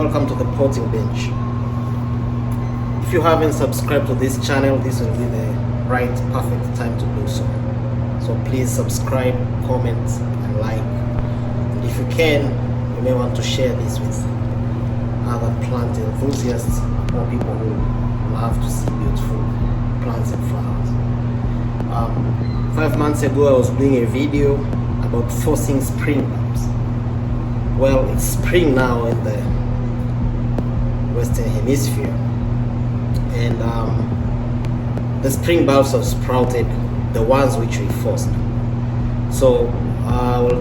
welcome to the potting bench. If you haven't subscribed to this channel, this will be the right perfect time to do so. So please subscribe, comment and like, and if you can, you may want to share this with other plant enthusiasts or people who love to see beautiful plants and flowers. 5 months ago I was doing a video about forcing spring bulbs. Well, it's spring now in the Western Hemisphere, and the spring bulbs have sprouted, the ones which we forced. So I will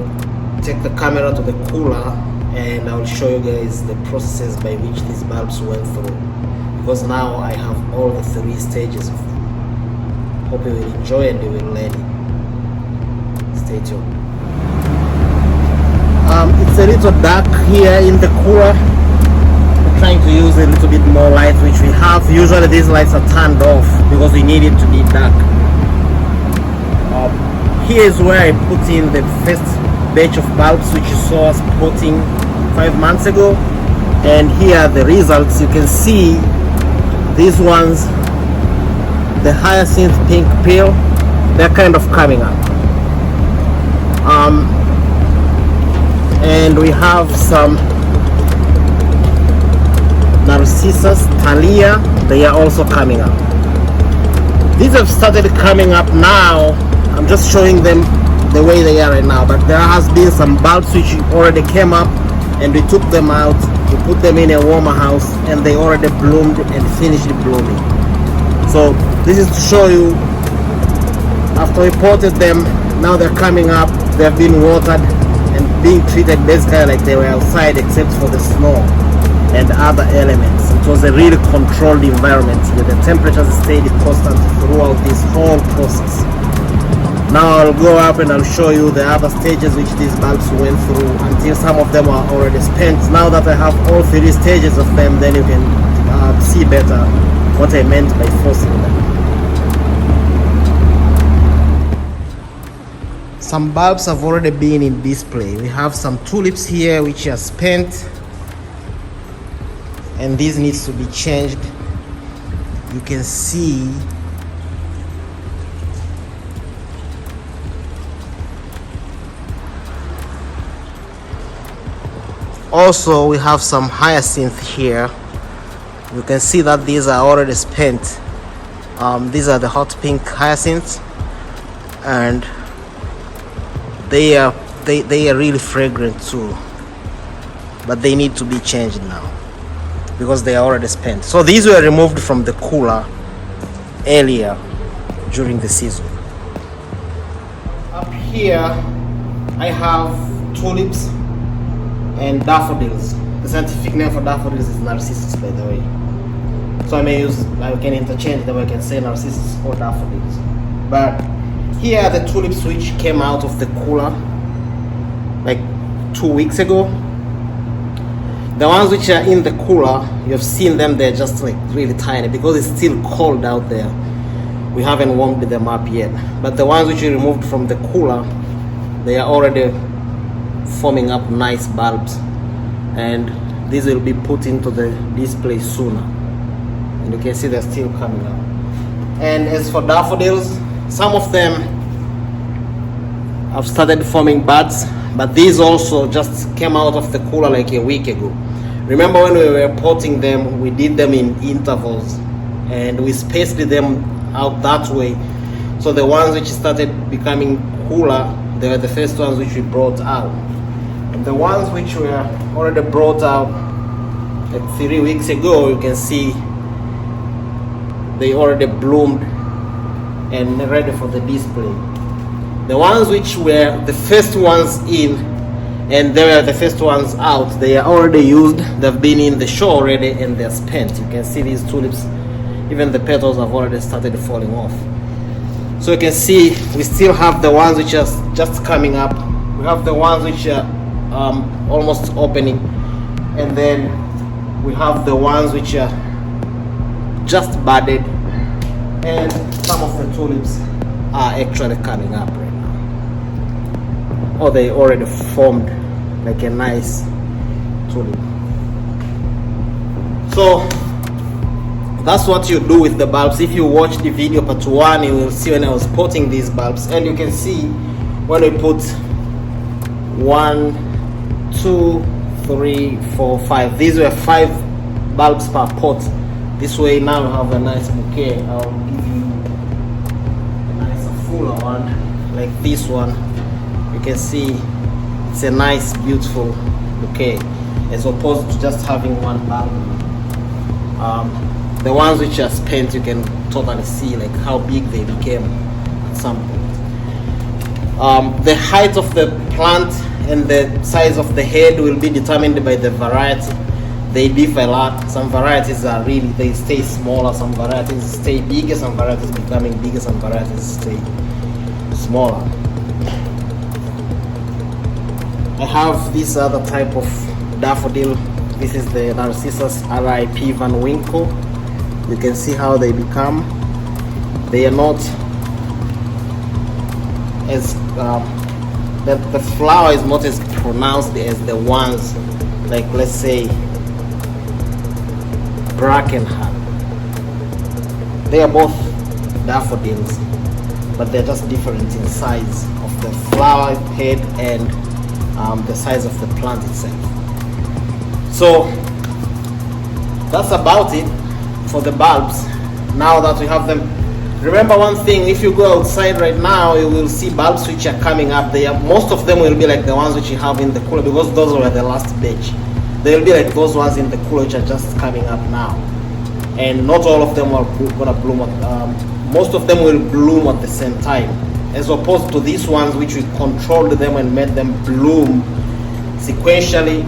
take the camera to the cooler and I will show you guys the processes by which these bulbs went through, because now I have all the 3 stages of them. Hope you will enjoy and you will learn it. Stay tuned. It's a little dark here in the cooler. We're trying to use a little bit more light which we have. Usually these lights are turned off because we need it to be dark. Here is where I put in the first batch of bulbs which you saw us potting 5 months ago, and here are the results. You can see these ones, the hyacinth pink peel, they're kind of coming up. And we have some narcissus, thalia, they are also coming up. These have started coming up now. I'm just showing them the way they are right now, but there has been some bulbs which already came up and we took them out, we put them in a warmer house and they already bloomed and finished blooming. So this is to show you, after we potted them, now they're coming up, they've been watered and being treated basically like they were outside except for the snow and other elements. It was a really controlled environment where the temperatures stayed constant throughout this whole process. Now I'll go up and I'll show you the other stages which these bulbs went through until some of them are already spent. Now that I have all 3 stages of them, then you can see better what I meant by forcing them. Some bulbs have already been in display. We have some tulips here which are spent, and this needs to be changed. You can see also we have some hyacinth here. You can see that these are already spent. These are the hot pink hyacinths, and they are really fragrant too, but they need to be changed now because they are already spent. So these were removed from the cooler earlier during the season. Up here I have tulips and daffodils. The scientific name for daffodils is narcissus, by the way. So I can interchange them. I can say narcissus or daffodils. But here are the tulips which came out of the cooler like 2 weeks ago. The ones which are in the cooler, you've seen them, they're just like really tiny because it's still cold out there. We haven't warmed them up yet. But the ones which we removed from the cooler, they are already forming up nice bulbs, and these will be put into the display sooner. And you can see they're still coming up. And as for daffodils, some of them have started forming buds, but these also just came out of the cooler like a week ago. Remember when we were potting them, we did them in intervals and we spaced them out that way. So the ones which started becoming cooler, they were the first ones which we brought out. And the ones which were already brought out like 3 weeks ago, you can see they already bloomed and ready for the display. The ones which were the first ones in and they were the first ones out, they are already used, they've been in the show already and they're spent. You can see these tulips, even the petals have already started falling off. So you can see we still have the ones which are just coming up, we have the ones which are almost opening, and then we have the ones which are just budded, and some of the tulips are actually coming up right now, or they already formed like a nice tulip. So that's what you do with the bulbs. If you watch the video part 1, you will see when I was potting these bulbs, and you can see when we put 1, 2, 3, 4, 5, these were 5 bulbs per pot. This way now we have a nice bouquet. I'll give you a nice fuller one like this one. You can see it's a nice beautiful bouquet as opposed to just having one bulb. The ones which are spent, you can totally see like how big they became at some point. The height of the plant and the size of the head will be determined by the variety. They differ a lot. Some varieties are really, they stay smaller, some varieties stay bigger, some varieties becoming bigger, some varieties stay smaller. I have this other type of daffodil. This is the Narcissus RIP Van Winkle. You can see how they become. They are not as the flower is not as pronounced as the ones like, let's say, Brackenham. They are both daffodils, but they're just different in size of the flower head and the size of the plant itself. So that's about it for the bulbs. Now that we have them, remember one thing: if you go outside right now, you will see bulbs which are coming up. Most of them will be like the ones which you have in the cooler, because those were the last batch. They will be like those ones in the cooler which are just coming up now, and not all of them are gonna bloom. Most of them will bloom at the same time, as opposed to these ones which we controlled them and made them bloom sequentially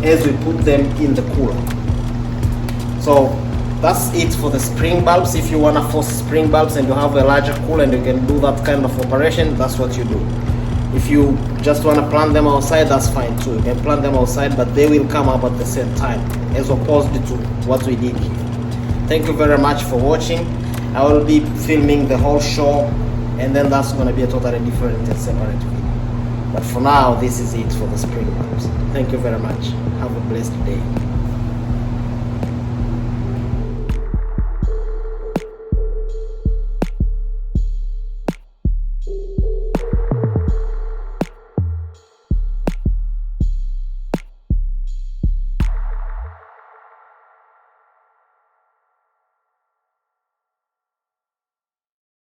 as we put them in the cooler. So that's it for the spring bulbs. If you want to force spring bulbs and you have a larger cooler and you can do that kind of operation, that's what you do. If you just want to plant them outside, that's fine too. You can plant them outside, but they will come up at the same time, as opposed to what we did here. Thank you very much for watching. I will be filming the whole show, and then that's going to be a totally different and separate video. But for now, this is it for the spring bulbs. Thank you very much. Have a blessed day.